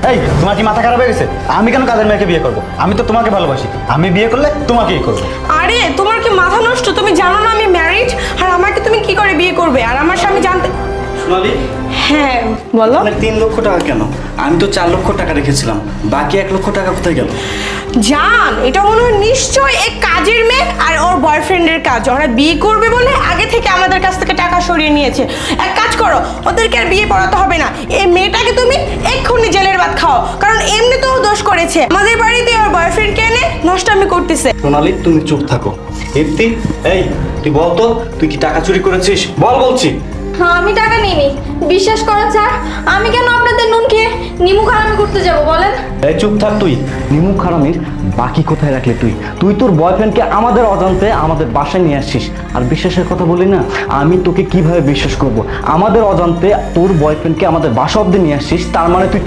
এই তোমার কি মাথা খারাপ হয়ে গেছে? আমি কেন কাজের মেয়েকে বিয়ে করবো? আমি তো তোমাকে ভালোবাসি, আমি বিয়ে করলে তোমাকেই করবো। আরে তোমার কি মাথা নষ্ট? তুমি জানো না আমি ম্যারিড? আর আমাকে তুমি কি করে বিয়ে করবে? আর আমার স্বামী জানতে। সোনালি, হ্যাঁ বলো। মানে 3 লক্ষ টাকা কেন? আমি তো 4 লক্ষ টাকা রেখেছিলাম, বাকি 1 লক্ষ টাকা কোথায় গেল? জান, এটা মনে হয় নিশ্চয় এক কাজের মেয়ে আর ওর বয়ফ্রেন্ডের কাজ। ওরা বিয়ে করবে বলে আগে থেকে আমাদের কাছ থেকে টাকা সরিয়ে নিয়েছে। এক কাজ করো, ওদেরকে আর বিয়ে পড়াতে হবে না। এই মেয়েটাকে তুমি এক্ষুনি জেলের ভাত খাও, কারণ এমনি তো ও দোষ করেছে। আমাদের বাড়িতে ওর বয়ফ্রেন্ডকে এনে নষ্টামি করতেছে। সোনালি, তুমি চুপ থাকো। ইপ্তি, এই তুই বল তো, তুই কি টাকা চুরি করেছিস? বল বলছি। হ্যাঁ, আমি টাকা নিইনি। বিশ্বাস করেন স্যার, আমি কেন আপনাদের নুন খেয়ে নিমু খারামি করতে যাব বলেন? এই চুপ থাক তুই। নিমুখ হারামির বাকি কোথায় রাখলে তুই? তুই তোর বয়ফ্রেন্ডকে আমাদের অজান্তে আমাদের বাসায় নিয়ে আসছিস। আর বিশ্বাসের কথা বলি না, আমি তোকে কিভাবে বিশ্বাস করব? আমাদের অজান্তে তোর বয়ফ্রেন্ডকে আমাদের বাসা অব্দি নিয়ে আসছিস, তার মানে তুই